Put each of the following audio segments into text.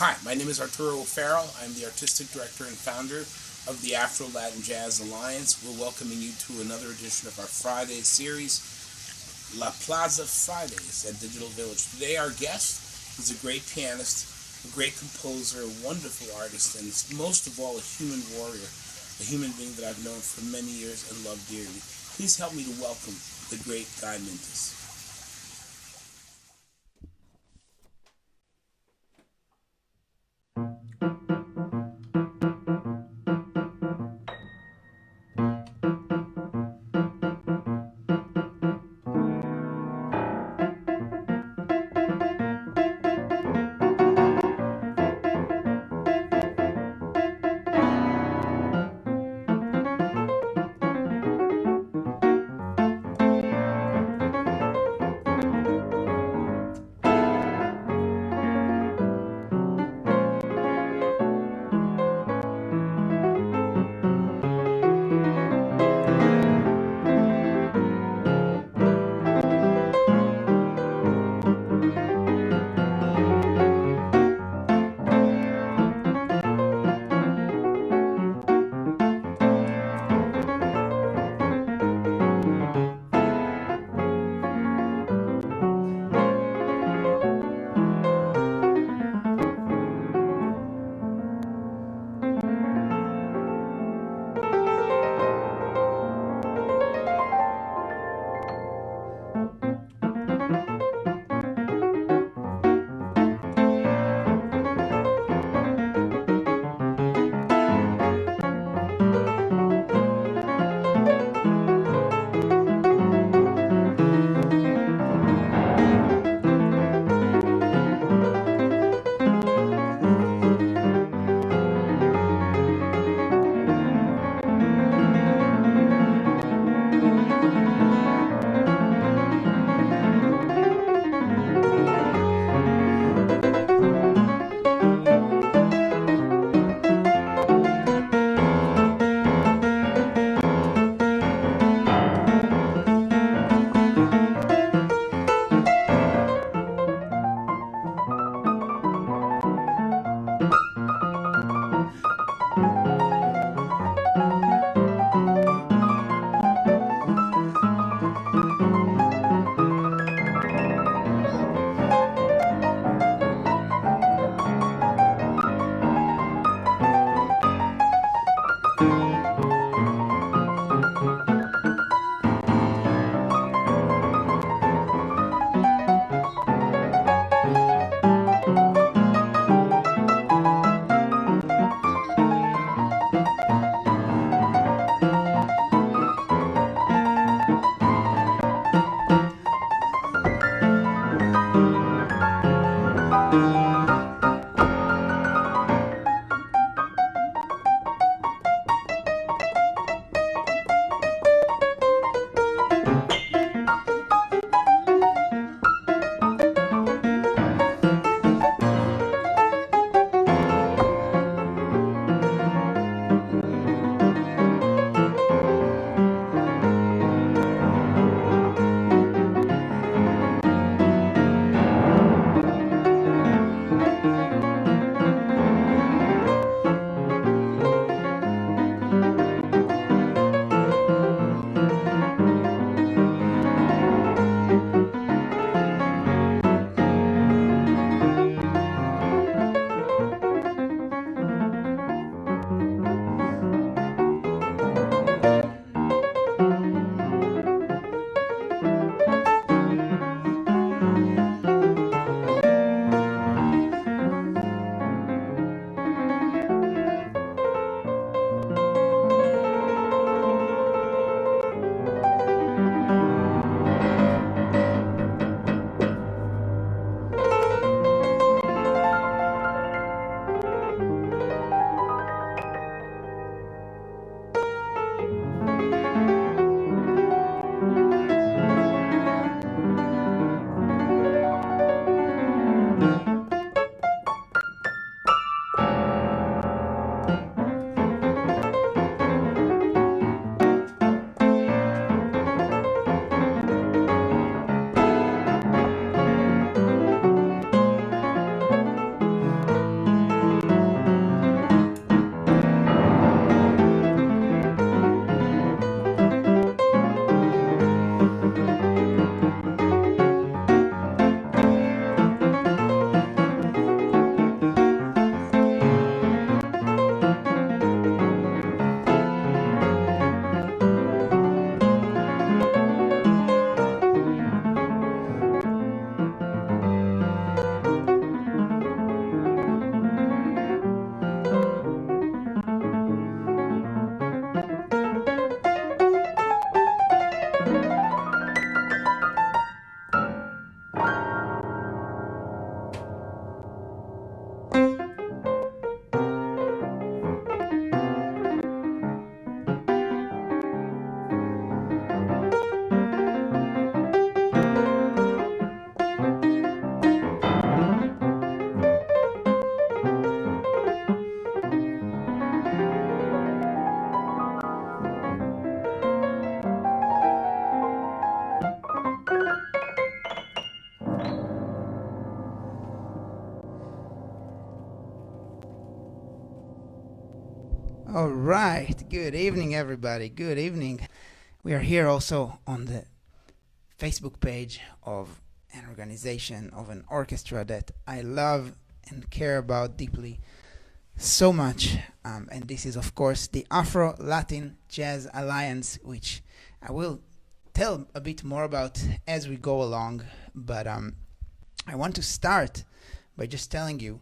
Hi, my name is Arturo O'Farrill. I'm the artistic director and founder of the Afro Latin Jazz Alliance. We're welcoming you to another edition of our Friday series, La Plaza Fridays at Digital Village. Today our guest is a great pianist, a great composer, a wonderful artist, and most of all a human warrior, a human being that I've known for many years and love dearly. Please help me to welcome the great Guy Mintus. All right. Good evening, everybody. Good evening. We are here also on the Facebook page of an organization, of an orchestra that I love and care about deeply so much. And this is, of course, the Afro Latin Jazz Alliance, which I will tell a bit more about as we go along. But I want to start by just telling you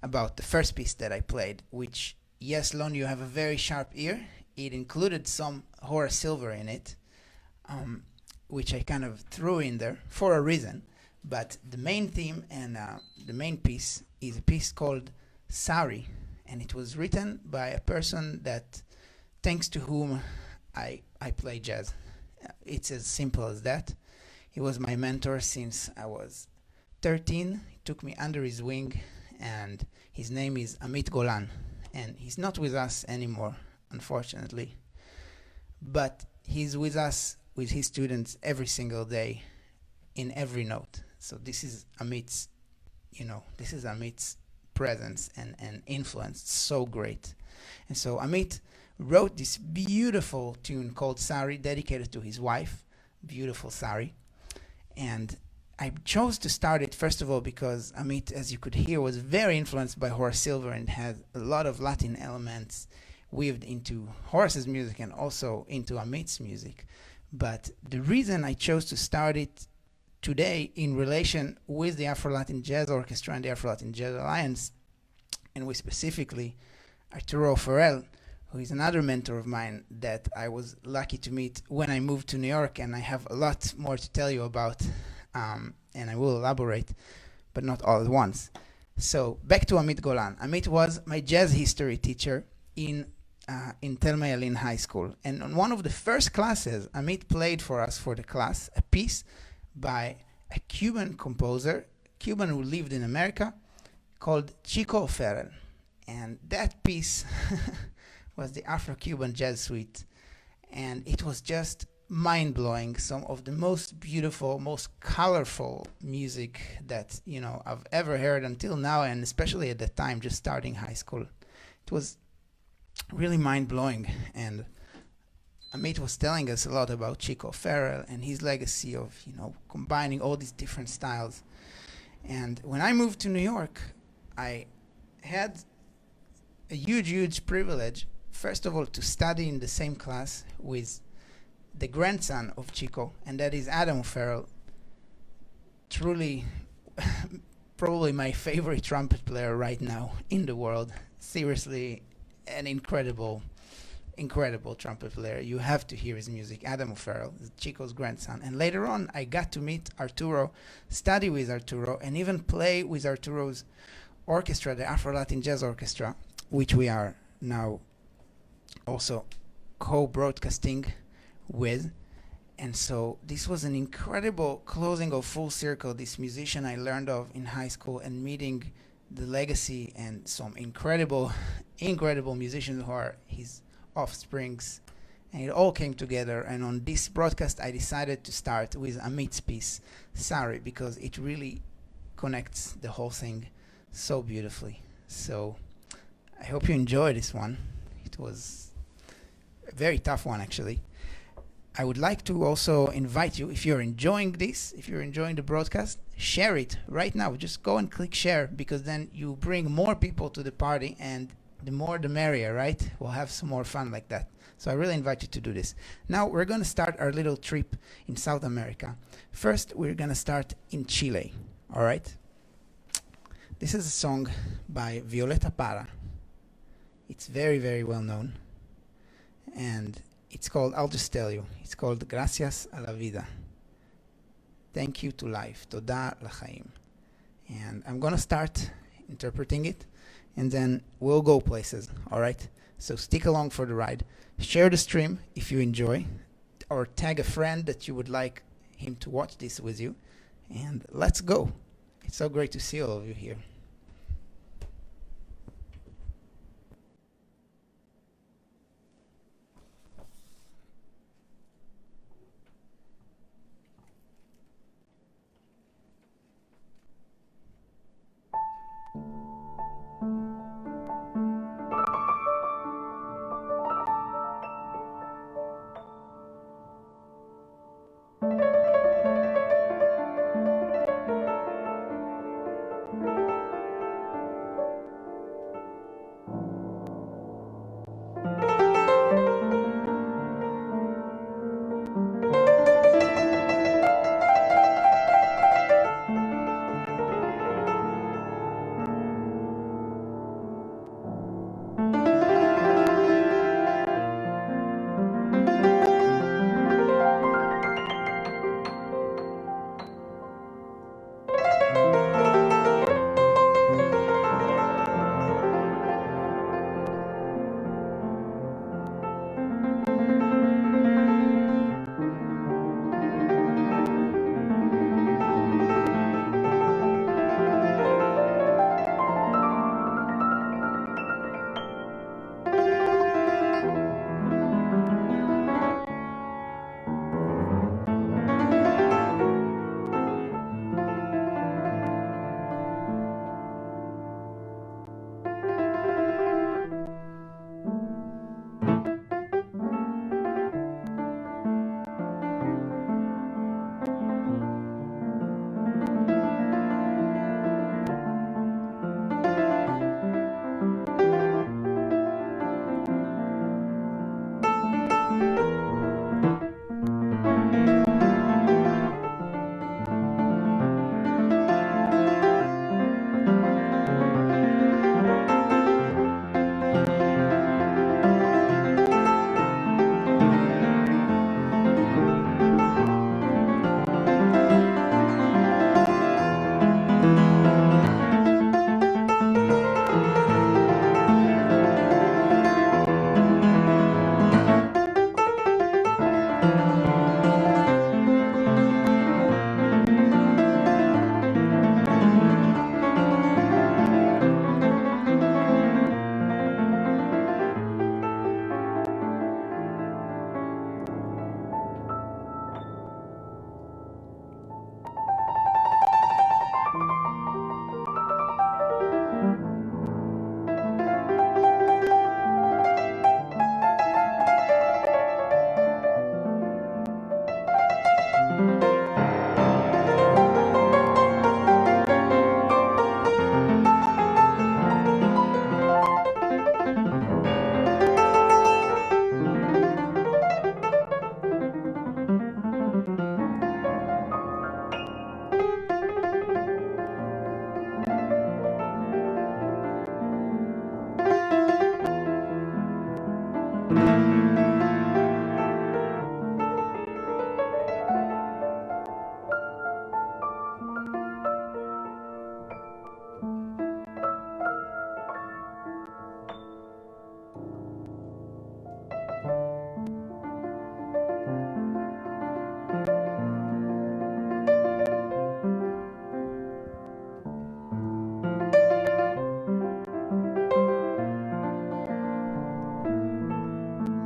about the first piece that I played, which, yes, Lon, you have a very sharp ear. It included some Horace Silver in it, which I kind of threw in there for a reason. But the main theme and the main piece is a piece called Sari, and it was written by a person that, thanks to whom I play jazz. It's as simple as that. He was my mentor since I was 13. He took me under his wing, and his name is Amit Golan. And he's not with us anymore, unfortunately. But he's with us, with his students, every single day, in every note. So this is Amit's, this is Amit's presence and influence, so great. And so Amit wrote this beautiful tune called Sari, dedicated to his wife, beautiful Sari. And I chose to start it, first of all, because Amit, as you could hear, was very influenced by Horace Silver and had a lot of Latin elements weaved into Horace's music and also into Amit's music. But the reason I chose to start it today in relation with the Afro Latin Jazz Orchestra and the Afro Latin Jazz Alliance, and with specifically Arturo O'Farrill, who is another mentor of mine that I was lucky to meet when I moved to New York, and I have a lot more to tell you about, and I will elaborate, but not all at once. So back to Amit Golan. Amit was my jazz history teacher in Tel Mayalin High School. And on one of the first classes, Amit played for us, for the class, a piece by a Cuban composer, Cuban who lived in America, called Chico O'Farrill. And that piece was the Afro-Cuban Jazz Suite. And it was just mind-blowing. Some of the most beautiful, most colorful music that, I've ever heard until now, and especially at the time, just starting high school. It was really mind-blowing. And Amit was telling us a lot about Chico O'Farrill and his legacy of, combining all these different styles. And when I moved to New York, I had a huge privilege, first of all, to study in the same class with the grandson of Chico, and that is Adam O'Farrill. Truly, probably my favorite trumpet player right now in the world. Seriously, an incredible trumpet player. You have to hear his music. Adam O'Farrill is Chico's grandson. And later on, I got to meet Arturo, study with Arturo, and even play with Arturo's orchestra, the Afro Latin Jazz Orchestra, which we are now also co-broadcasting with. And so this was an incredible closing of full circle, this musician I learned of in high school, and meeting the legacy and some incredible musicians who are his offsprings, and it all came together. And on this broadcast I decided to start with Amit's piece, Sari, because it really connects the whole thing so beautifully. So I hope you enjoy this one. It was a very tough one, actually. I would like to also invite you, if you're enjoying this, if you're enjoying the broadcast, share it right now. Just go and click share, because then you bring more people to the party, and the more the merrier, right? We'll have some more fun like that. So I really invite you to do this. Now we're going to start our little trip in South America. First, we're going to start in Chile, all right? This is a song by Violeta Parra. It's very well known, and it's called, I'll just tell you, it's called Gracias a la Vida. Thank you to life. Toda l'chaim. And I'm going to start interpreting it, and then we'll go places, all right? So stick along for the ride. Share the stream if you enjoy, or tag a friend that you would like him to watch this with you, and let's go. It's so great to see all of you here.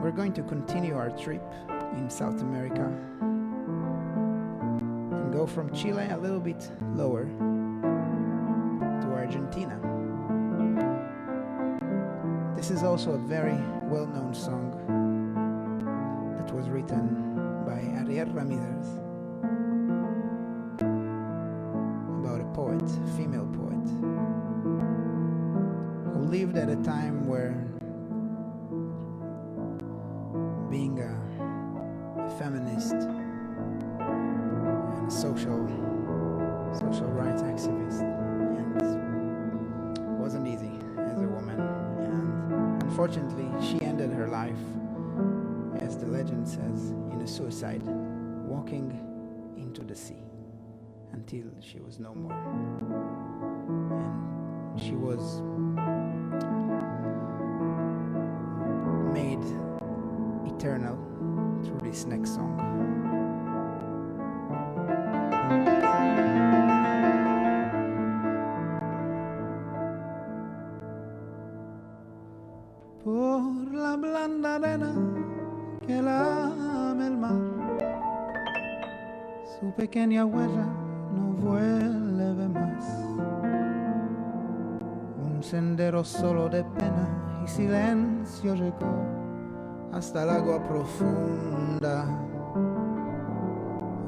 We're going to continue our trip in South America and go from Chile a little bit lower to Argentina. This is also a very well-known song that was written by Ariel Ramirez about a poet, female poet, who lived at a time where being a feminist and a social rights activist and wasn't easy as a woman, and unfortunately she ended her life, as the legend says, in a suicide, walking into the sea until she was no more. And she was made eternal through this next song. Por la blanda arena que lame el mar, su pequeña huella no vuelve más. Un sendero solo de pena y silencio llegó hasta el agua profunda.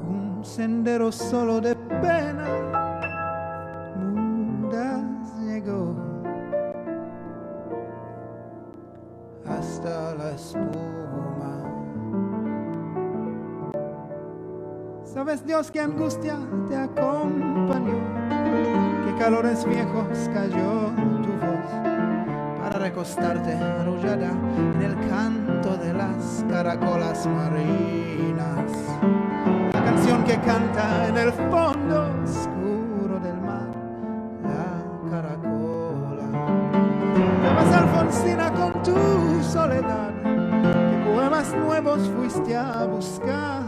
Un sendero solo de pena, ¿Sabes, Dios, qué angustia te acompañó? Qué calores viejos cayó tu voz para recostarte arrullada en el canto de las caracolas marinas. La canción que canta en el fondo oscuro del mar, la caracola. Te vas, Alfonsina, con tu soledad. ¿Qué poemas nuevos fuiste a buscar?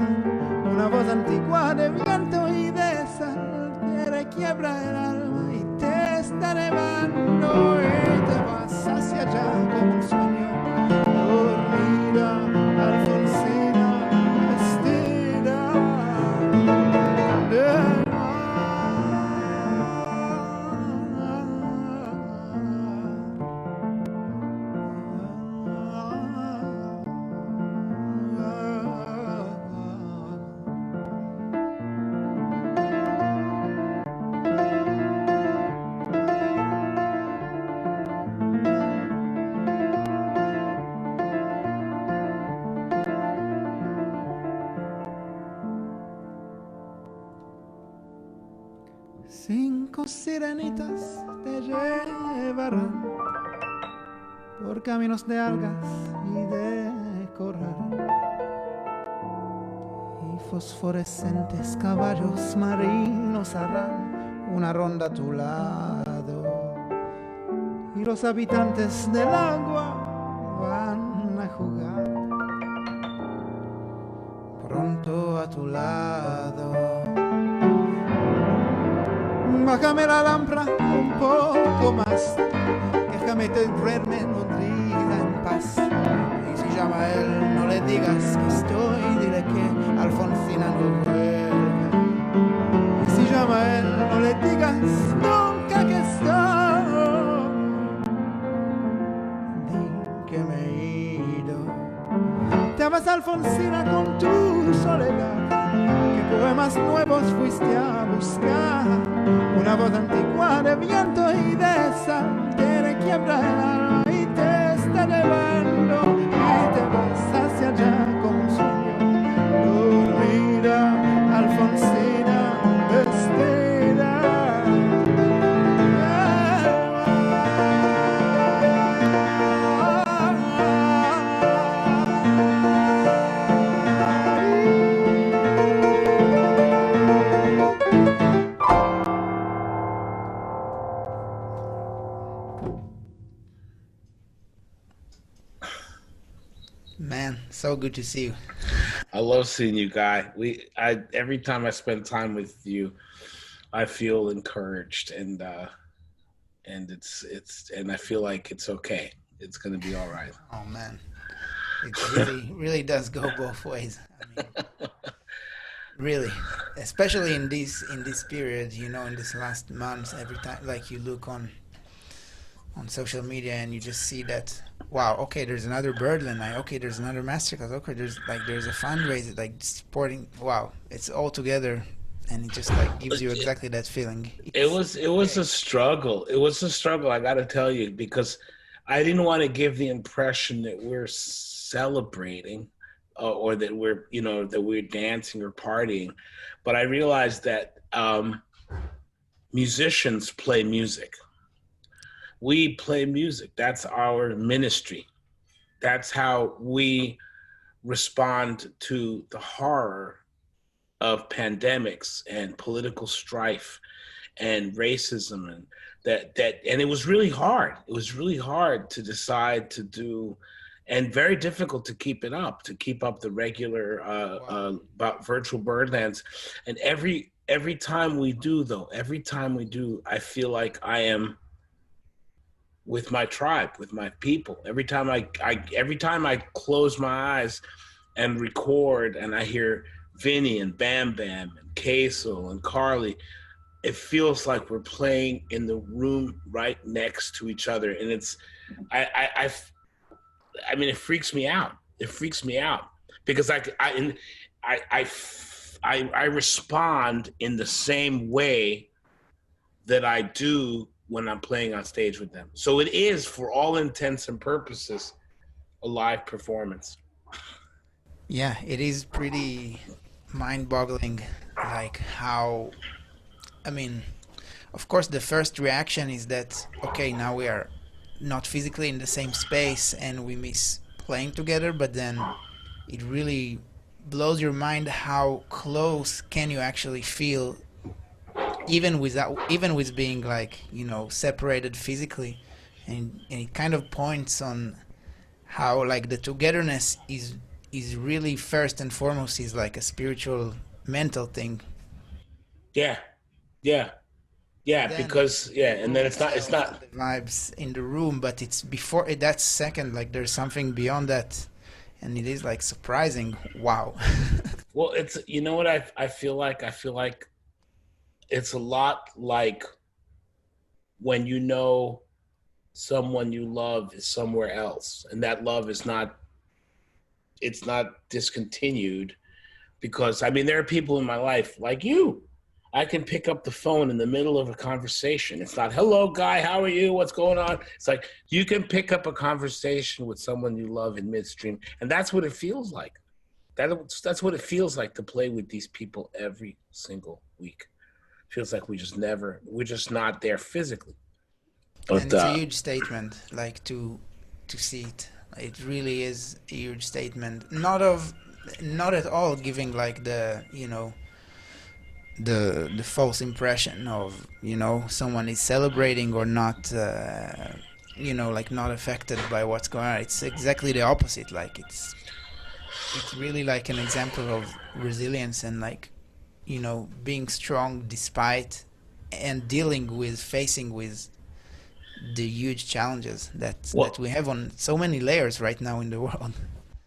Una voz antigua de viento y de sal te requiebra el alma y te está llevando y te vas hacia allá como un sueño. Dormida, Alfonsina, vestida de sirenitas te llevarán por caminos de algas y de corral, y fosforescentes caballos marinos harán una ronda a tu lado, y los habitantes del agua van a jugar pronto a tu lado. Bájame la lámpara un poco más, déjame tenerme nodrida en paz. Y si llama a él, no le digas que estoy, dile que Alfonsina no vuelve. Y si llama a él, no le digas nunca que estoy, di que me he ido. Te vas, Alfonsina, con tu soledad. ¿Qué poemas nuevos fuiste a buscar? Una voz antigua de viento y de sal te requiebra el alma y te está llevando y te vas hacia allá como un sueño. Dormida, Alfonsina, vestida. Man, so good to see you. I love seeing you, Guy. Every time I spend time with you, I feel encouraged, and I feel like it's okay. It's gonna be all right. Oh man, it really does go both ways. I mean, really, especially in this period, you know, in this last months, every time like you look on social media and you just see that, wow, okay, there's another Berlin night, okay, there's another masterclass, okay, there's a fundraiser, like supporting, wow, it's all together, and it just like gives you exactly that feeling. It was a struggle. It was a struggle, I gotta tell you, because I didn't want to give the impression that we're celebrating or that we're dancing or partying, but I realized that musicians play music. We play music. That's our ministry. That's how we respond to the horror of pandemics and political strife and racism, and and it was really hard. It was really hard to decide to do, and very difficult to keep it up, to keep up the regular virtual Birdlands. And every time we do, I feel like I am with my tribe, with my people. Every time I close my eyes and record, and I hear Vinny and Bam Bam and Kaisel and Carly, it feels like we're playing in the room right next to each other, and I mean, it freaks me out. It freaks me out because I respond in the same way that I do when I'm playing on stage with them. So it is, for all intents and purposes, a live performance. Yeah, it is pretty mind-boggling, like how, I mean, of course, the first reaction is that, okay, now we are not physically in the same space and we miss playing together, but then it really blows your mind how close can you actually feel even with being like, separated physically. And it kind of points on how like the togetherness is really first and foremost is like a spiritual mental thing. Yeah, yeah, yeah. Then Because the yeah, and room then it's not. It's itself, not. the vibes in the room, but it's before it, that's second, like there's something beyond that, and it is like surprising. Wow. Well, it's you know what I feel like. I feel like it's a lot like when you know someone you love is somewhere else, and that love is not. It's not discontinued because I mean there are people in my life like you. I can pick up the phone in the middle of a conversation. It's not, hello, Guy, how are you? What's going on? It's like you can pick up a conversation with someone you love in midstream. And that's what it feels like. That's what it feels like to play with these people every single week. It feels like we're just not there physically. And But it's a huge statement, like to see it. It really is a huge statement. Not at all giving like the false impression of someone is celebrating or not, like not affected by what's going on. It's exactly the opposite. Like it's really like an example of resilience and like being strong despite and facing with the huge challenges that we have on so many layers right now in the world.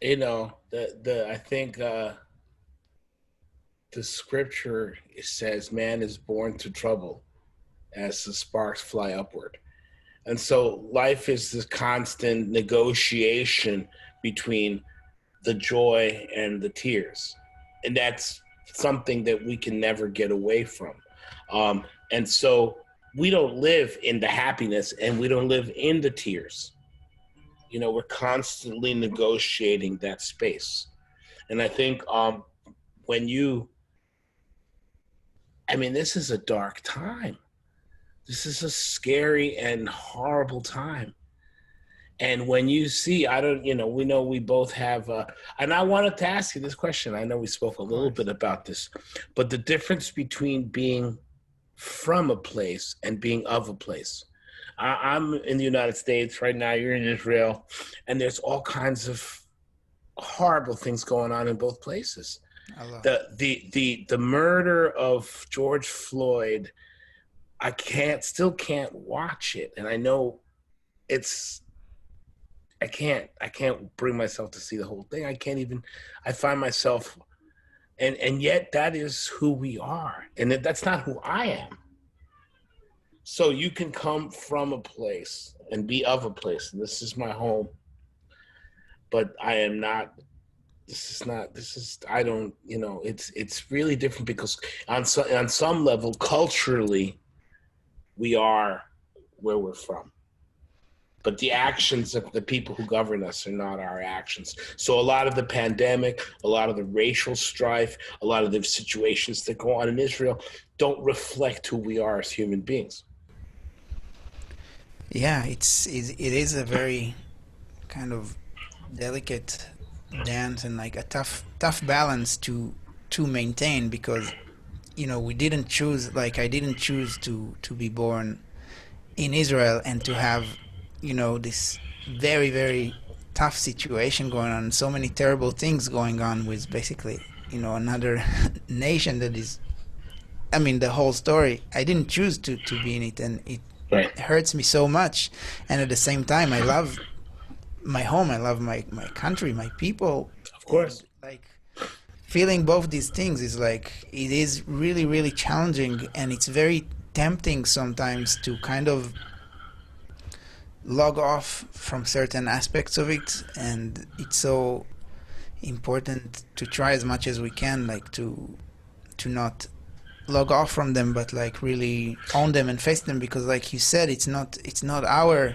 I think the scripture says man is born to trouble as the sparks fly upward. And so life is this constant negotiation between the joy and the tears. And that's something that we can never get away from. And so we don't live in the happiness and we don't live in the tears. We're constantly negotiating that space. And I think this is a dark time. This is a scary and horrible time. And when you see, we know we both have, and I wanted to ask you this question. I know we spoke a little bit about this, but the difference between being from a place and being of a place. I'm in the United States right now, you're in Israel, and there's all kinds of horrible things going on in both places. The murder of George Floyd, I still can't watch it. And I know I can't bring myself to see the whole thing. I find myself, and yet that is who we are. And that's not who I am. So you can come from a place and be of a place. And this is my home, but I am not, it's really different because on some level, culturally, we are where we're from. But the actions of the people who govern us are not our actions. So a lot of the pandemic, a lot of the racial strife, a lot of the situations that go on in Israel don't reflect who we are as human beings. Yeah, it is a very kind of delicate dance and like a tough balance to maintain because we didn't choose, like I didn't choose to be born in Israel and to have this very, very tough situation going on, so many terrible things going on with basically, another nation that is, the whole story. I didn't choose to be in it, and it hurts me so much. And at the same time, I love my home, I love my country, my people. Of course. And, like, feeling both these things is like, it is really, really challenging, and it's very tempting sometimes to kind of log off from certain aspects of it, and it's so important to try as much as we can, like to not log off from them, but like really own them and face them, because like you said, it's not our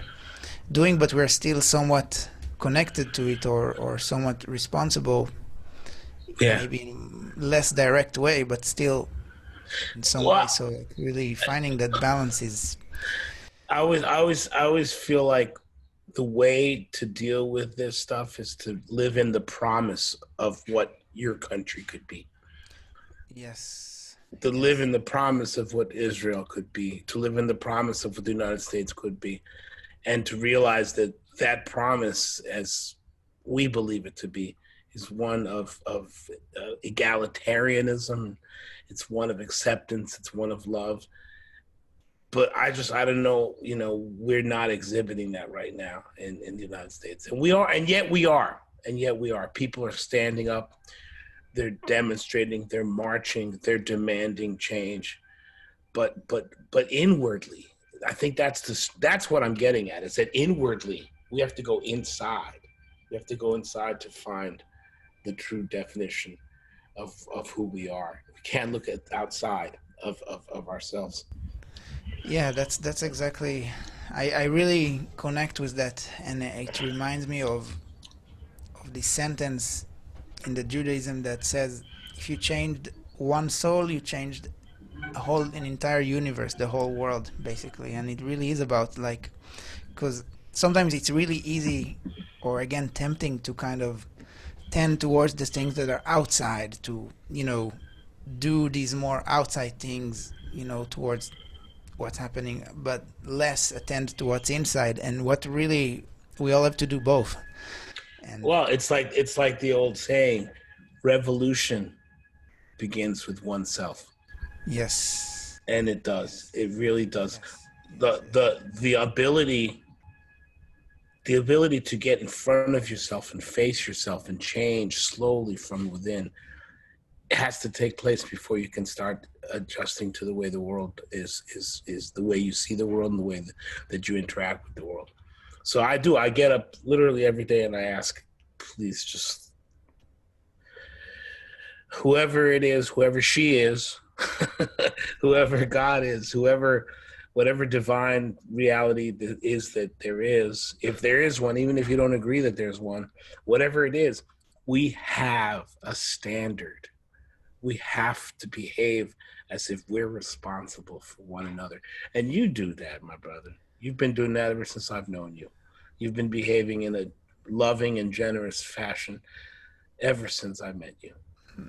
doing, but we're still somewhat connected to it or somewhat responsible. Yeah. Maybe in less direct way, but still in some way. Well, So like, really finding that balance is. I always feel like the way to deal with this stuff is to live in the promise of what your country could be. Yes. To live in the promise of what Israel could be, to live in the promise of what the United States could be, and to realize that that promise, as we believe it to be, is one of egalitarianism. It's one of acceptance. It's one of love. But I don't know, we're not exhibiting that right now in the United States. And we are, and yet we are. People are standing up. They're demonstrating, they're marching, they're demanding change. But inwardly, I think that's what I'm getting at, is that inwardly, we have to go inside. We have to go inside to find the true definition of who we are. We can't look at outside of ourselves. Yeah, that's exactly. I really connect with that, and it reminds me of this sentence in the Judaism that says, if you changed one soul, you changed an entire universe, the whole world, basically. And it really is about, like, because sometimes it's really easy, or again tempting, to kind of tend towards the things that are outside, to do these more outside things, towards what's happening, but less attend to what's inside, and what really we all have to do both. And well, it's like the old saying, revolution begins with oneself. yes, And it does. It really does. yes, The ability to get in front of yourself and face yourself and change slowly from within has to take place before you can start adjusting to the way the world is the way you see the world and the way that you interact with the world. So I get up literally every day and I ask, please, just whoever it is, whoever she is, whoever God is, whatever divine reality is that there is, if there is one, even if you don't agree that there's one, whatever it is, we have a standard. We have to behave as if we're responsible for one another. And you do that, my brother. You've been doing that ever since I've known you. You've been behaving in a loving and generous fashion ever since I met you.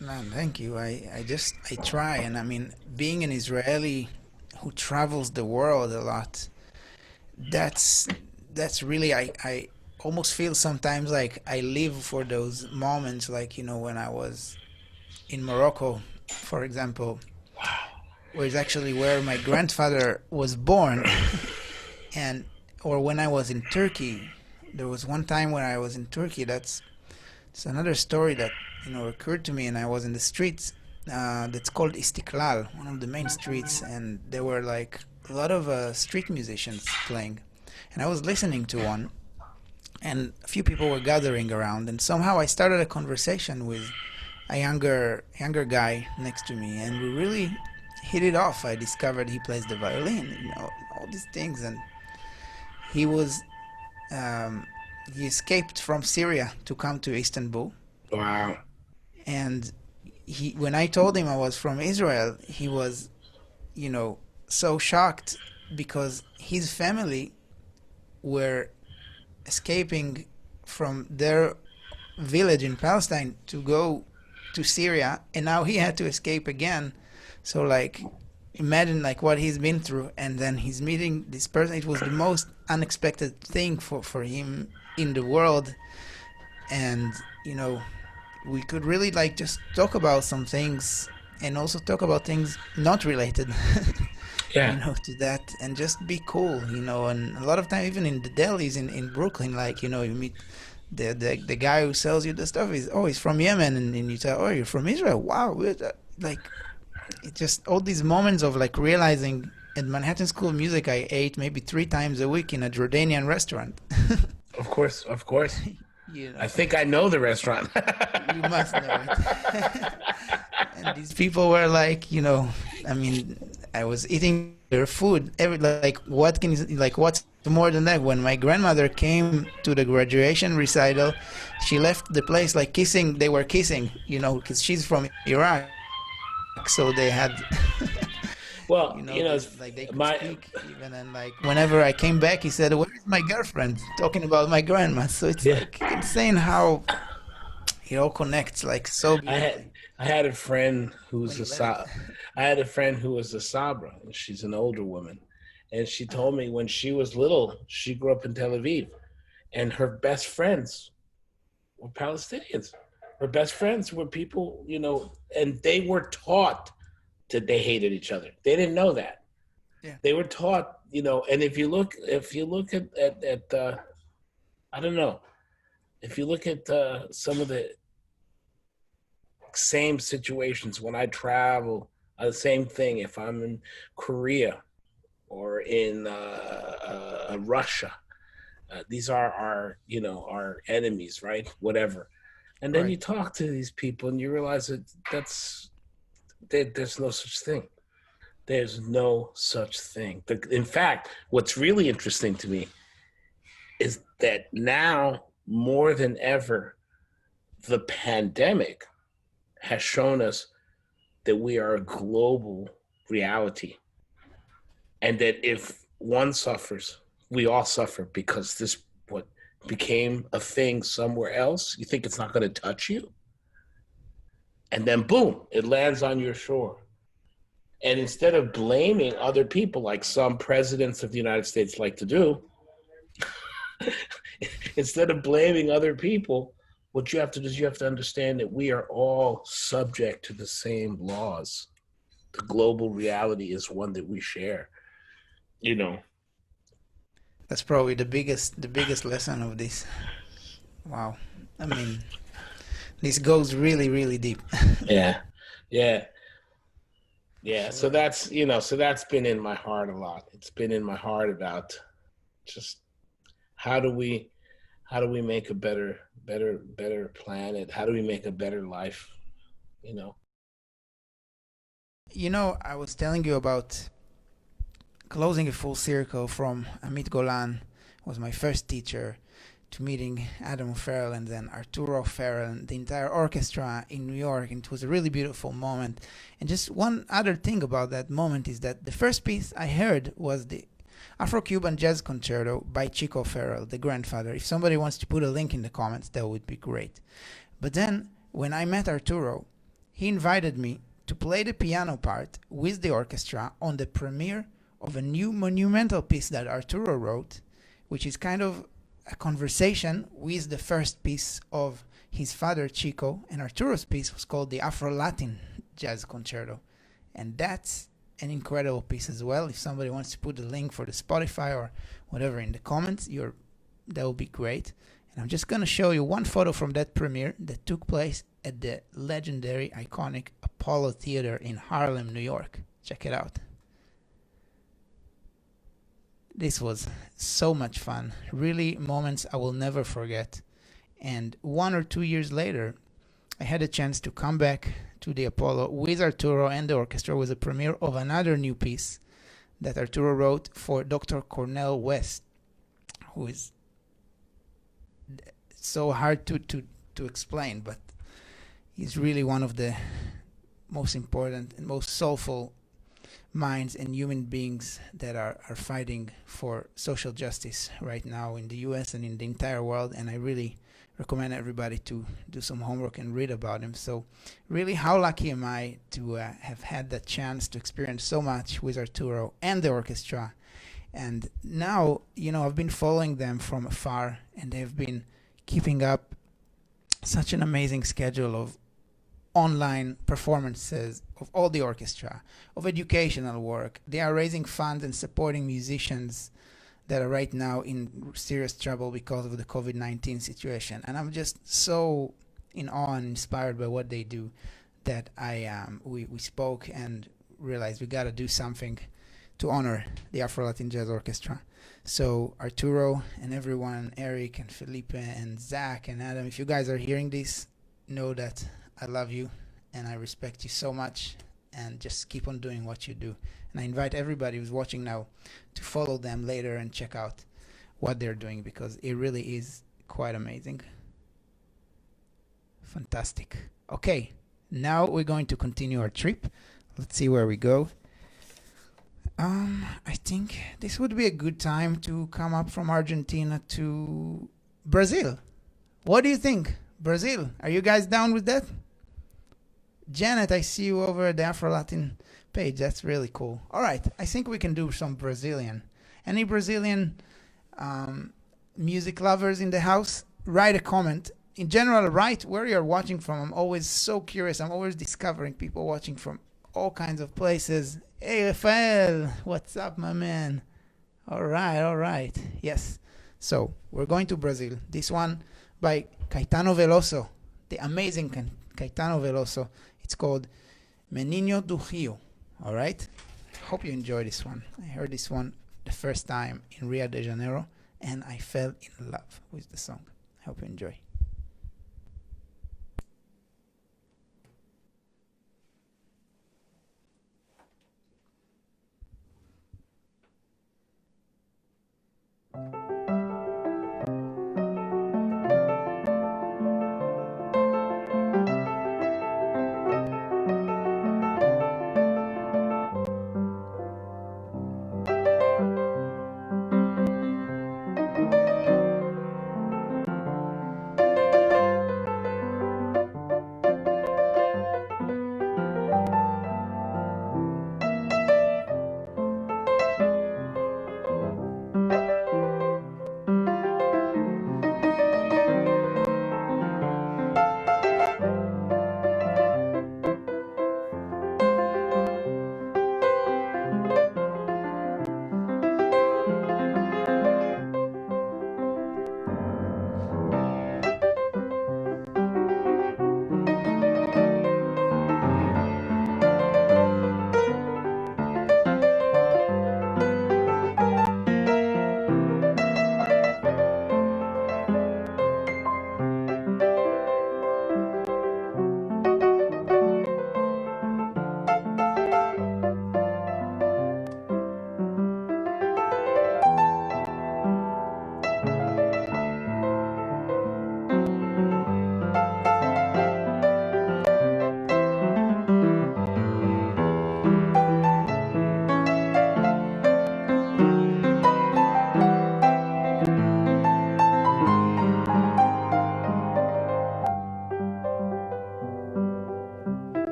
man, thank you. I try, and I mean, being an Israeli who travels the world a lot, that's really, I almost feel sometimes like I live for those moments, like when I was in Morocco, for example, where it's actually where my grandfather was born. Or when I was in Turkey, there was one time when I was in Turkey, it's another story that occurred to me, and I was in the streets that's called Istiklal, one of the main streets, and there were like a lot of street musicians playing, and I was listening to one, and a few people were gathering around, and somehow I started a conversation with a younger guy next to me, and we really hit it off. I discovered he plays the violin, all these things, and he escaped from Syria to come to Istanbul. Wow. And when I told him I was from Israel, he was, so shocked, because his family were escaping from their village in Palestine to go to Syria, and now he had to escape again. So like, imagine like what he's been through, and then he's meeting this person. It was the most unexpected thing for him in the world, and we could really like just talk about some things, and also talk about things not related Yeah. to that, and just be cool, and a lot of time, even in the delis in Brooklyn, like you meet the guy who sells you the stuff, he's from Yemen, and you tell, oh, you're from Israel, wow, like, it's just all these moments of like realizing, at Manhattan School of Music I ate maybe 3 times a week in a Jordanian restaurant. Of course. You know, I think I know the restaurant. you must know it. And these people were like, I mean, I was eating their food. What can you, what's more than that? When my grandmother came to the graduation recital, she left the place like kissing. They were kissing, because she's from Iraq, so they had. Well, they could speak even, and whenever I came back, he said, "Where is my girlfriend?" Talking about my grandma. So it's insane how it all connects so beautifully. I had a friend who was a Sabra. She's an older woman, and she told me when she was little, she grew up in Tel Aviv, and her best friends were Palestinians. Her best friends were people, and they were taught that they hated each other. They didn't know that. Yeah. They were taught, and if you look at I don't know, if you look at some of the same situations when I travel, the same thing. If I'm in Korea or in Russia, these are our enemies, right? Whatever. And then you talk to these people and you realize that there's no such thing. There's no such thing. In fact, what's really interesting to me is that now more than ever, the pandemic has shown us that we are a global reality, and that if one suffers, we all suffer, because this what became a thing somewhere else. You think it's not going to touch you, and then boom, it lands on your shore. And instead of blaming other people like some presidents of the United States like to do, instead of blaming other people, what you have to do is you have to understand that we are all subject to the same laws. The global reality is one that we share, That's probably the biggest lesson of this. Wow. I mean, this goes really, really deep. Yeah. So that's, so that's been in my heart a lot. It's been in my heart about just how do we make a better planet? How do we make a better life? I was telling you about closing a full circle from Amit Golan, was my first teacher, to meeting Arturo O'Farrill and then Arturo O'Farrill and the entire orchestra in New York. And it was a really beautiful moment. And just one other thing about that moment is that the first piece I heard was the Afro-Cuban Jazz Concerto by Chico O'Farrill, the grandfather. If somebody wants to put a link in the comments, that would be great. But then, when I met Arturo, he invited me to play the piano part with the orchestra on the premiere of a new monumental piece that Arturo wrote, which is kind of a conversation with the first piece of his father, Chico, and Arturo's piece was called the Afro Latin Jazz Concerto. And that's an incredible piece as well. If somebody wants to put the link for the Spotify or whatever in the comments, that would be great. And I'm just going to show you one photo from that premiere that took place at the legendary, iconic Apollo Theater in Harlem, New York. Check it out. This was so much fun. Really, moments I will never forget. And 1 or 2 years later, I had a chance to come back to the Apollo with Arturo and the orchestra with a premiere of another new piece that Arturo wrote for Dr. Cornell West, who is so hard to explain, but he's really one of the most important and most soulful minds and human beings that are fighting for social justice right now in the US and in the entire world. And I really recommend everybody to do some homework and read about him. So really, how lucky am I to have had that chance to experience so much with Arturo and the orchestra. And now, I've been following them from afar, and they've been keeping up such an amazing schedule of online performances of all the orchestra, of educational work. They are raising funds and supporting musicians that are right now in serious trouble because of the COVID-19 situation. And I'm just so in awe and inspired by what they do that we spoke and realized we got to do something to honor the Afro Latin Jazz Orchestra. So Arturo and everyone, Eric and Felipe and Zach and Adam, if you guys are hearing this, know that I love you and I respect you so much, and just keep on doing what you do. And I invite everybody who's watching now to follow them later and check out what they're doing, because it really is quite amazing. Fantastic. Okay, now we're going to continue our trip. Let's see where we go. I think this would be a good time to come up from Argentina to Brazil. What do you think? Brazil, are you guys down with that? Janet, I see you over at the Afro Latin page. That's really cool. All right, I think we can do some Brazilian. Any Brazilian music lovers in the house? Write a comment. In general, write where you're watching from. I'm always so curious. I'm always discovering people watching from all kinds of places. Hey, Rafael, what's up, my man? All right. Yes. So we're going to Brazil. This one by Caetano Veloso, the amazing Caetano Veloso. It's called Menino do Rio. All right. Hope you enjoy this one. I heard this one the first time in Rio de Janeiro, and I fell in love with the song. I hope you enjoy.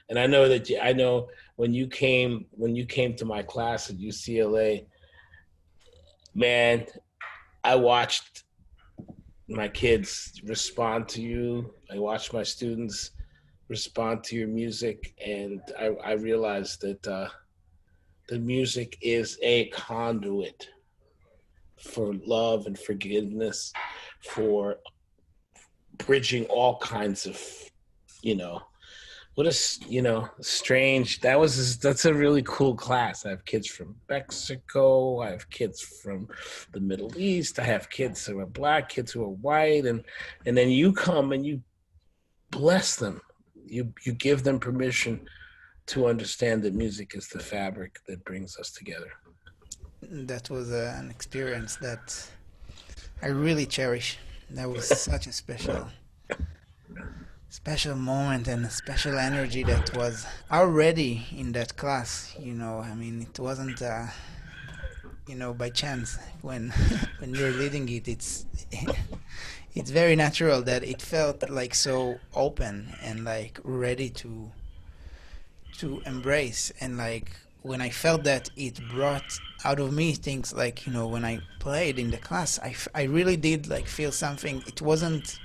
And I know that I know when you came to my class at UCLA, man, I watched my kids respond to you. I watched my students respond to your music, and I realized that the music is a conduit for love and forgiveness, for bridging all kinds of, strange. That's a really cool class. I have kids from Mexico. I have kids from the Middle East. I have kids who are Black, kids who are white, and then you come and you bless them. You give them permission to understand that music is the fabric that brings us together. That was an experience that I really cherish. That was such a special moment and a special energy that was already in that class. I mean, it wasn't by chance. When you're leading it, it's very natural that it felt like so open and like ready to embrace. And like when I felt that, it brought out of me things like, when I played in the class, I really did like feel something. It wasn't,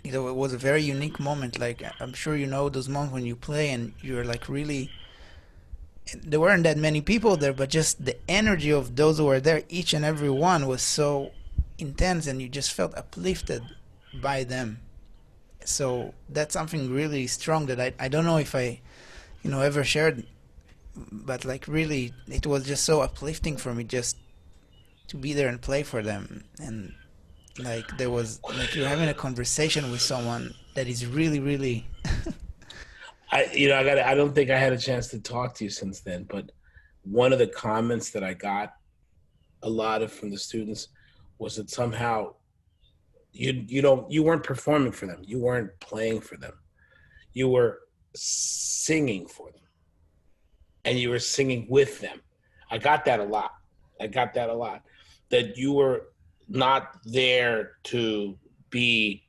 it was a very unique moment. Like, I'm sure those moments when you play and you're like really, there weren't that many people there, but just the energy of those who were there, each and every one was so intense, and you just felt uplifted by them. So that's something really strong that I don't know if I ever shared, but like really it was just so uplifting for me just to be there and play for them. And like there was like you're having a conversation with someone that is really, really I don't think I had a chance to talk to you since then, but one of the comments that I got a lot of from the students was that somehow you weren't performing for them, you weren't playing for them, you were singing for them, and you were singing with them. I got that a lot. That you were not there to be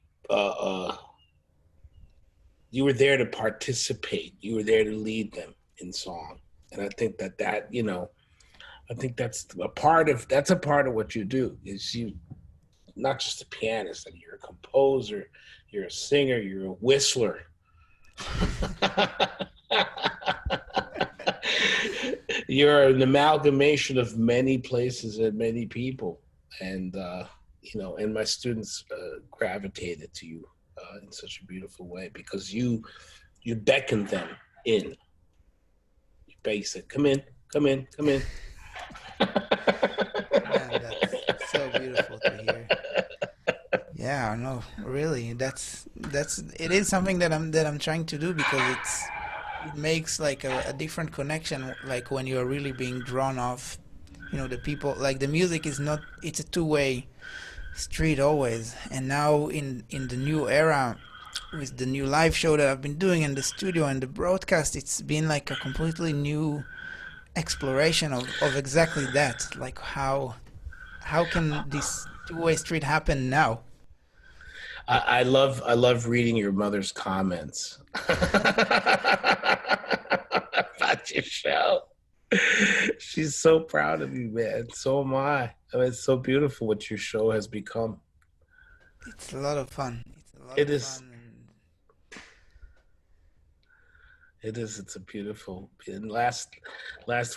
you were there to participate. You were there to lead them in song. And I think that I think that's a part of what you do. Is you not just a pianist, and you're a composer, you're a singer, you're a whistler. You're an amalgamation of many places and many people, and and my students gravitated to you in such a beautiful way because you beckoned them in. You basically come in. Man, that's so beautiful to hear. Yeah, no, really, it is something that I'm trying to do, because it makes like a different connection, like when you're really being drawn off, the people, like the music is not, it's a two-way street always. And now in the new era, with the new live show that I've been doing in the studio and the broadcast, it's been like a completely new exploration of exactly that. Like how can this two-way street happen now? I love reading your mother's comments about your show. She's so proud of you, man. So am I. I mean, it's so beautiful what your show has become. It's a lot of fun. It is. It's a beautiful. And last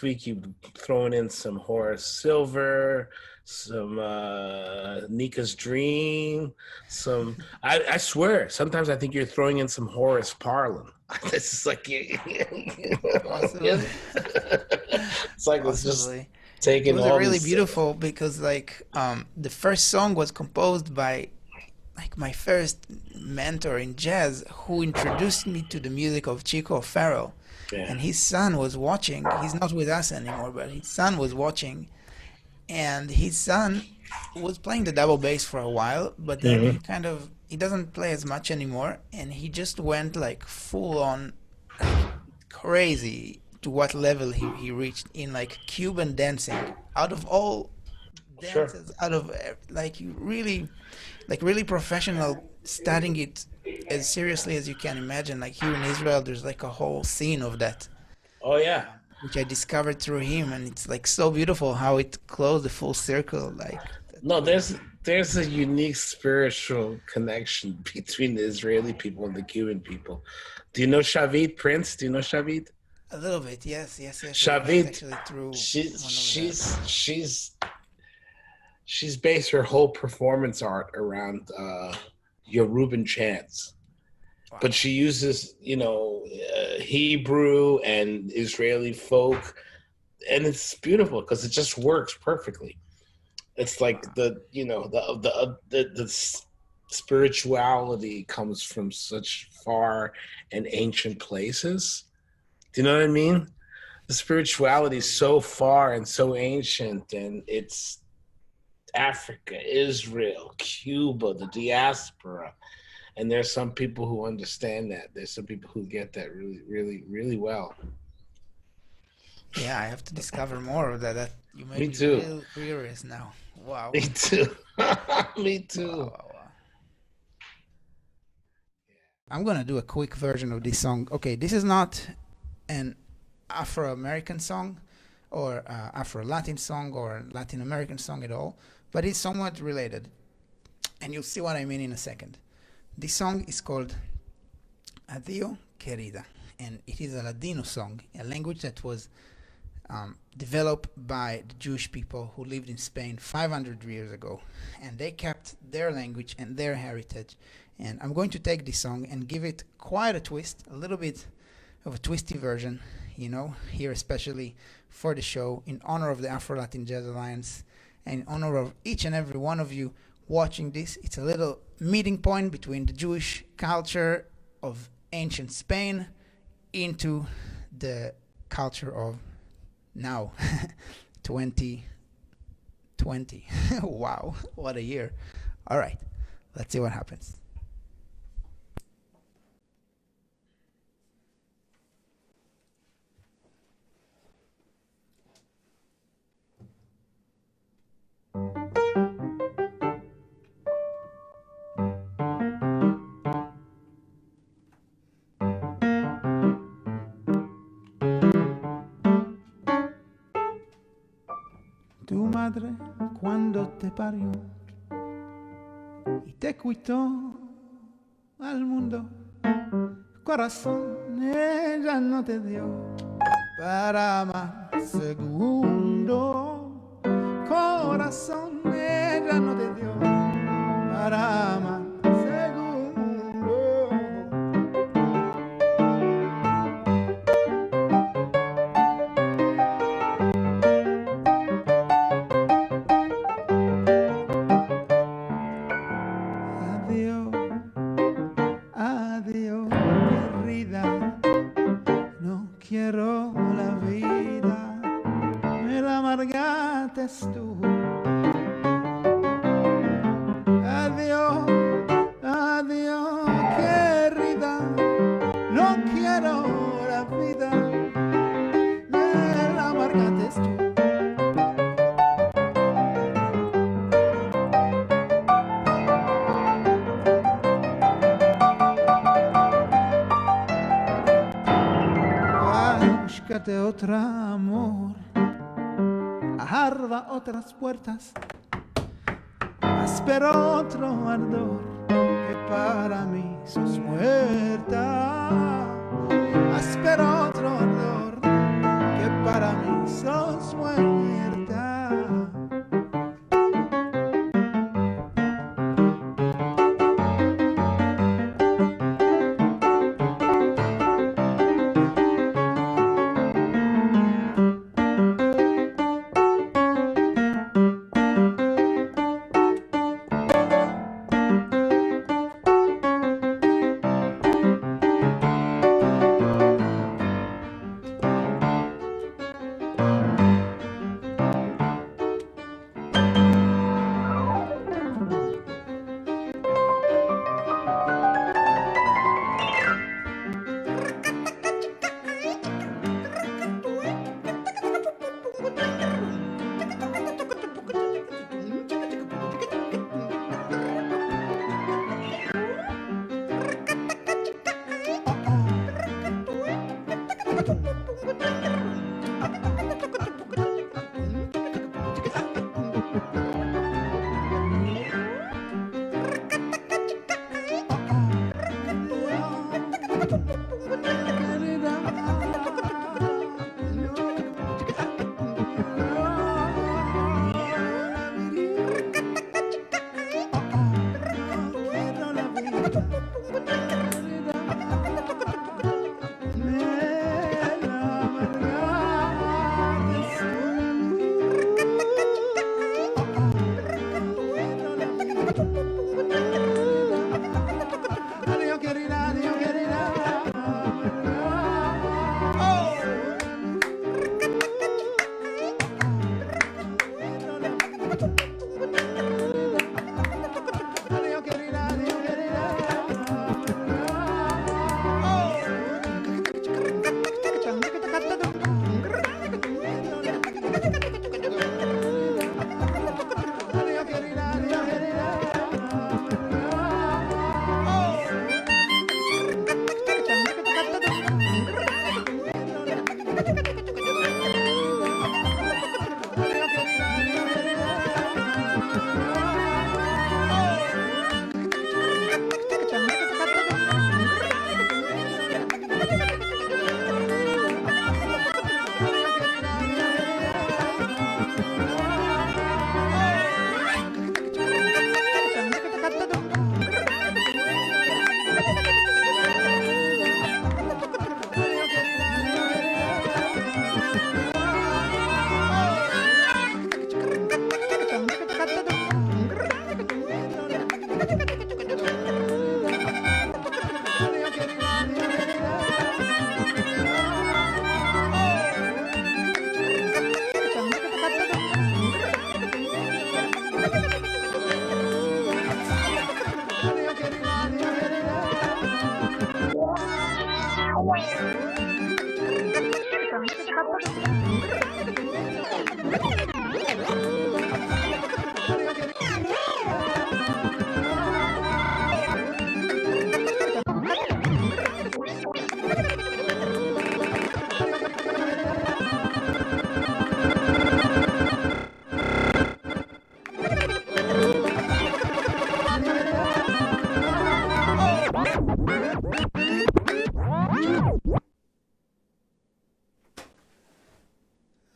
week you thrown in some Horace Silver, some Nika's Dream, some. I swear, sometimes I think you're throwing in some Horace Parlin. This is like it's like let's just take it. It was really beautiful because like the first song was composed by like my first mentor in jazz, who introduced me to the music of Arturo O'Farrill. Yeah. And his son was watching. He's not with us anymore, but his son was watching, and his son was playing the double bass for a while, but then he doesn't play as much anymore, and he just went like full on crazy to what level he reached in like Cuban dancing. Out of all dances, out of like really professional studying it as seriously as you can imagine. Like here in Israel, there's like a whole scene of that, Oh yeah. which I discovered through him, and it's like so beautiful how it closed the full circle. Like, No, there's a unique spiritual connection between the Israeli people and the Cuban people. Do you know Shavit Prince? Do you know Shavit? a little bit, yes, yes, yes. Shavit, Actually, through she's based her whole performance art around Yoruban chants. Wow. But she uses, Hebrew and Israeli folk, and it's beautiful because it just works perfectly. It's like the spirituality comes from such far and ancient places. Do you know what I mean? The spirituality is so far and so ancient, and it's Africa, Israel, Cuba, the diaspora. And there's some people who understand that. There's some people who get that really, really, really well. Yeah, I have to discover more of that. That you made Me me too. real curious now. Wow. Me too. Me too. Wow, wow, wow. I'm gonna do a quick version of this song. Okay, this is not an Afro-American song or Afro Latin song or Latin American song at all, but it's somewhat related, and you'll see what I mean in a second. This song is called Adio Querida, and it is a Ladino song, a language that was developed by the Jewish people who lived in Spain 500 years ago, and they kept their language and their heritage. And I'm going to take this song and give it quite a twist, a little bit of a twisty version, here especially for the show, in honor of the Afro Latin Jazz Alliance, and in honor of each and every one of you watching this. It's a little meeting point between the Jewish culture of ancient Spain into the culture of now, 2020. Wow, what a year. All right, let's see what happens. Tu madre cuando te parió y te quitó al mundo, corazón ella no te dio para más segundo, corazón ella no te dio para más segundo. Quiero la vida, me la amargaste tú. Adiós, adiós, querida, no quiero la vida, me la amargaste tú. Búscate otro amor, arda otras puertas, espero otro ardor, que para mí sos muerta. Espero otro ardor, que para mí sos muerta.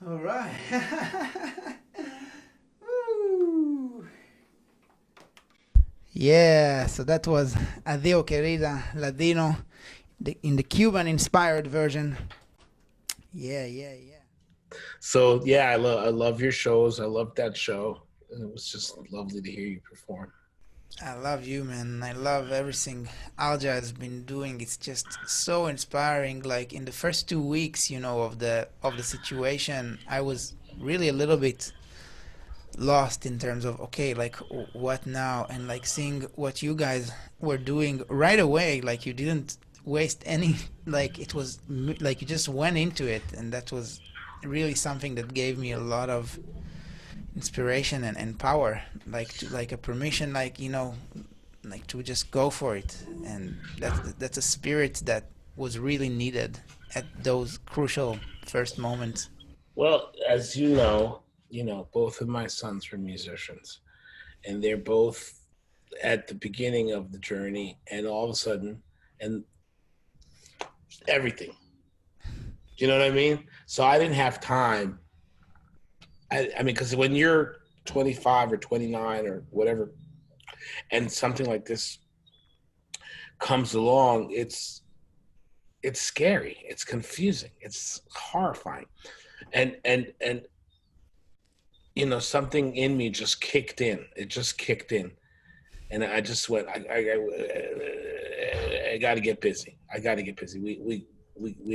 All right. Woo. Yeah, so that was Adiós Querida Ladino in the Cuban-inspired version. Yeah. So yeah, I love your shows. I love that show. It was just lovely to hear you perform. I love you, man. I love everything ALJA has been doing. It's just so inspiring. Like in the first 2 weeks, of the situation, I was really a little bit lost in terms of, okay, like what now? And like seeing what you guys were doing right away, like you didn't waste any, like it was like you just went into it, and that was really something that gave me a lot of inspiration and power, like a permission, like to just go for it. And that's a spirit that was really needed at those crucial first moments. Well, as you know, both of my sons were musicians, and they're both at the beginning of the journey, and all of a sudden, and everything. You know what I mean? So I didn't have time. I mean, because when you're 25 or 29 or whatever, and something like this comes along, it's scary, it's confusing, it's horrifying, and something in me just kicked in. It just kicked in, and I just went, I got to get busy. I got to get busy. We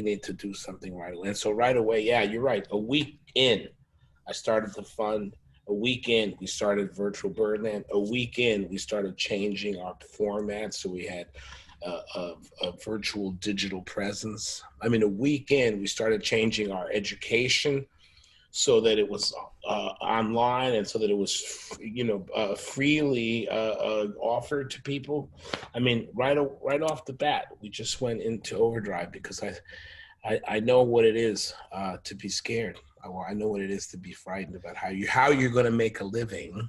need to do something right away. And so right away, yeah, you're right. A week in, I started the fund. A week in, we started Virtual Birdland. A week in, we started changing our format. So we had a virtual digital presence. I mean, a week in, we started changing our education so that it was online, and so that it was, freely offered to people. I mean, right off the bat, we just went into overdrive, because I know what it is to be scared. I know what it is to be frightened about how you're going to make a living,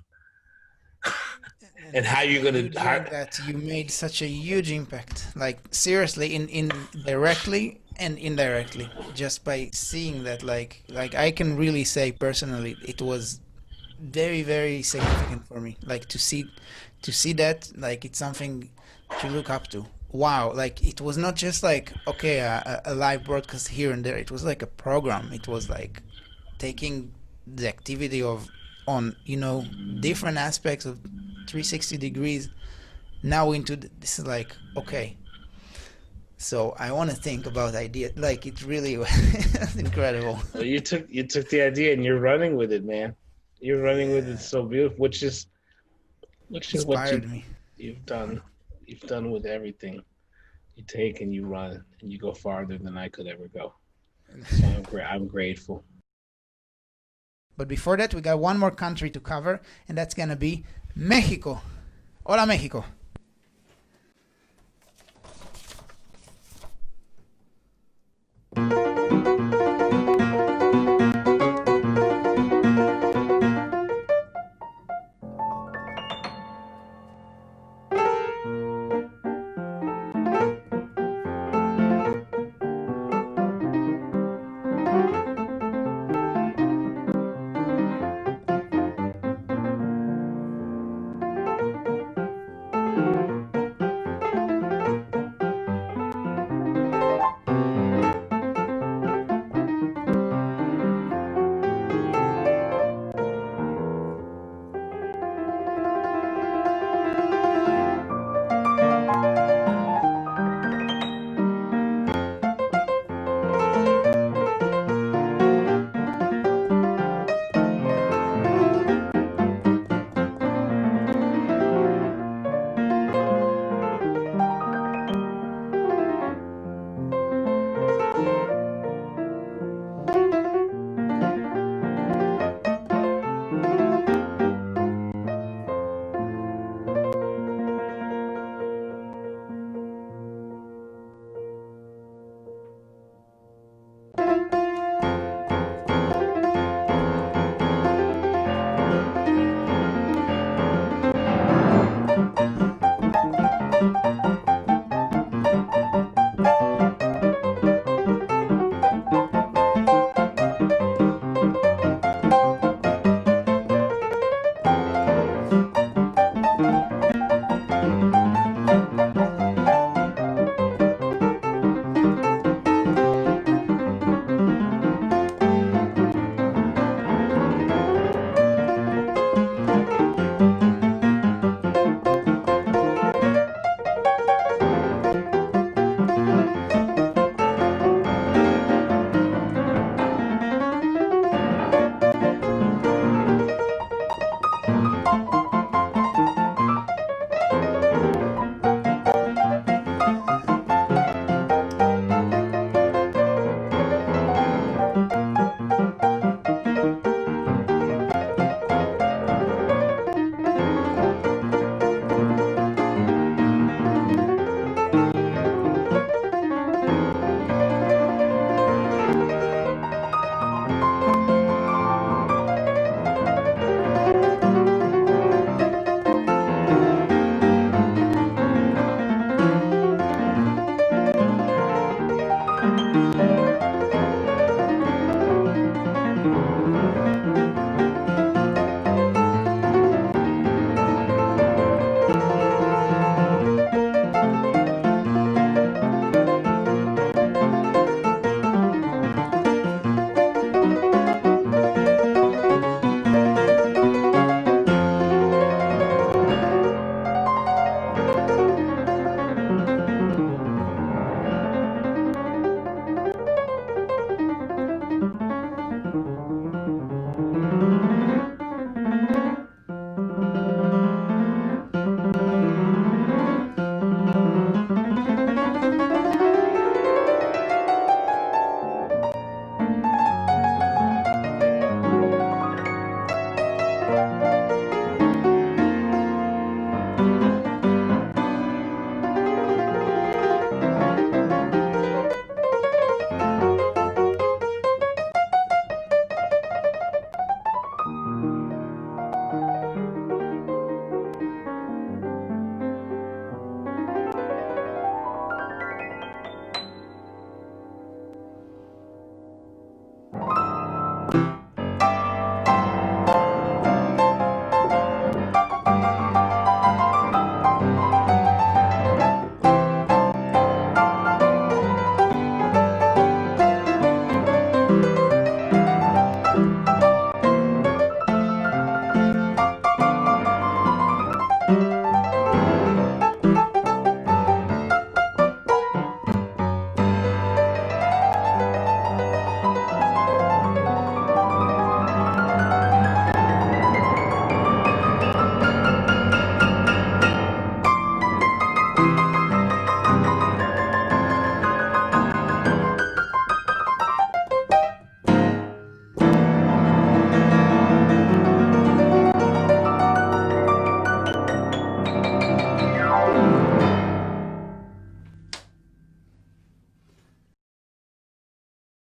and how you're going to. That you made such a huge impact, like seriously, in directly and indirectly, just by seeing that. Like I can really say personally, it was very, very significant for me. Like to see that, like it's something to look up to. Wow, like it was not just like, okay, a live broadcast here and there. It was like a program. It was like taking the activity on different aspects of 360 degrees now into this is like, okay, so I want to think about idea. Like it really was incredible. Well, you took the idea and you're running with it, man. You're running with it so beautiful, which is what you've done. You've done with everything. You take and you run and you go farther than I could ever go. So I'm grateful. But before that, we got one more country to cover, and that's gonna be Mexico. Hola, Mexico.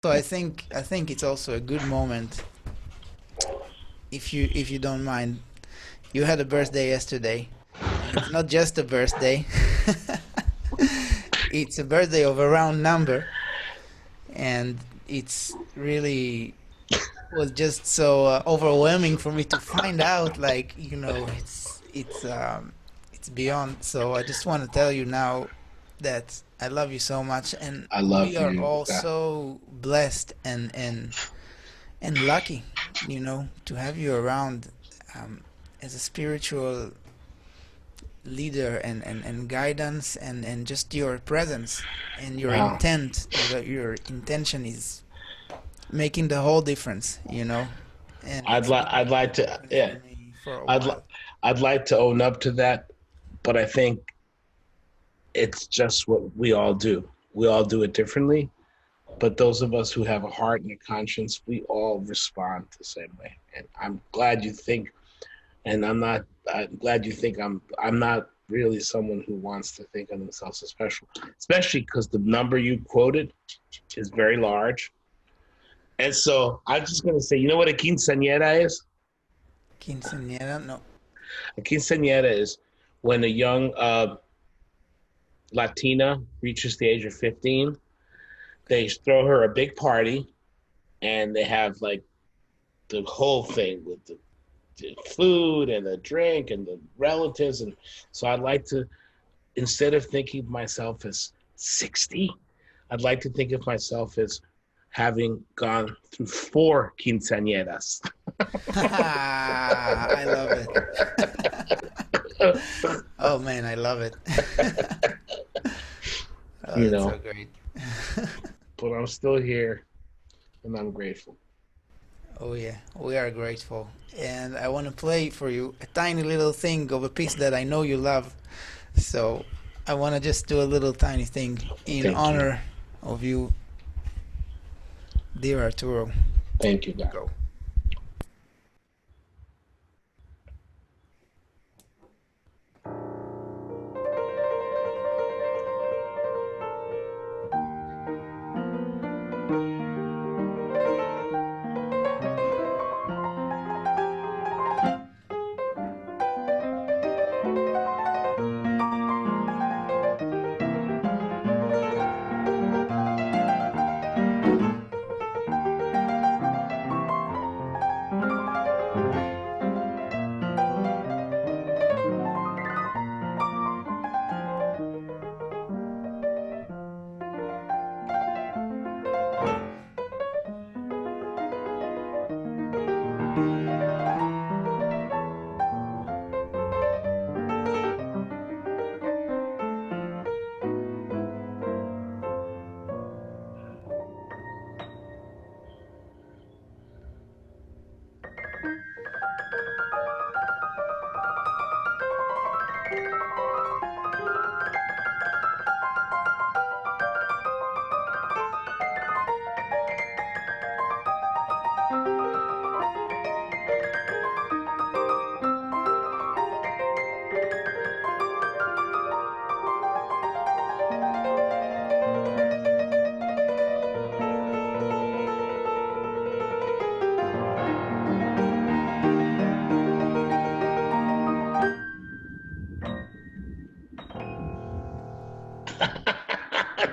So I think it's also a good moment, if you don't mind. You had a birthday yesterday. It's not just a birthday. It's a birthday of a round number, and it's really was just so overwhelming for me to find out. Like, it's beyond. So I just want to tell you now that I love you so much, and I love we are you. all so blessed and lucky, to have you around, as a spiritual leader and guidance, and just your presence and your Wow. intent. Your intention is making the whole difference, and I'd like to, yeah, for me for a I'd while. I'd like to own up to that, but I think it's just what we all do. We all do it differently, but those of us who have a heart and a conscience, we all respond the same way. And I'm glad you think, and I'm glad you think I'm not really someone who wants to think of themselves as special, especially because the number you quoted is very large. And so I'm just going to say, you know what a quinceañera is? Quinceañera, no. A quinceañera is when a young Latina reaches the age of 15, they throw her a big party, and they have like the whole thing with the food and the drink and the relatives. And so I'd like to, instead of thinking of myself as 60, I'd like to think of myself as having gone through 4 quinceañeras. I love it. Oh man, I love it. Oh, You that's know. so great. But I'm still here, and I'm grateful. Oh yeah, we are grateful. And I want to play for you a tiny little thing of a piece that I know you love. So I want to just do a little tiny thing in Thank you. honor of you, dear Arturo. Thank you, God. Go.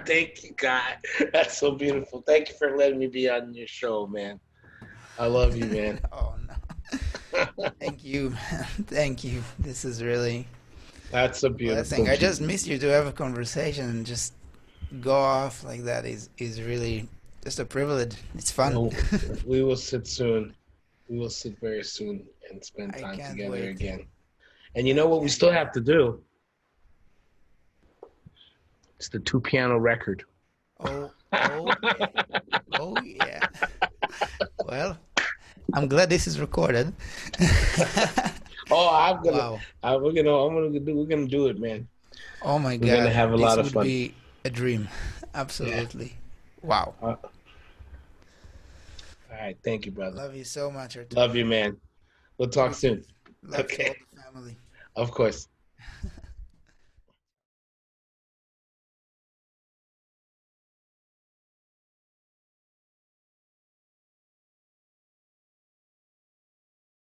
Thank you, God. That's so beautiful. Thank you for letting me be on your show, man. I love you, man. Oh no. Thank you. Thank you. This is really That's a a beautiful blessing. I just miss you to have a conversation and just go off like that is really just a privilege. It's fun. Well, we will sit soon. We will sit very soon and spend I time can't together wait. again. And you know what we still have to do? It's the 2-piano record. Oh, oh, yeah. Oh, yeah. Well, I'm glad this is recorded. Oh, I'm gonna, Wow. we're gonna do it, man. Oh my We're gonna God. have a lot of This fun. would be a dream. Absolutely. Wow. All right, thank you, brother. Love you so much, Arturo. Love you, man. We'll talk soon. Love to Okay. all the family. Of course.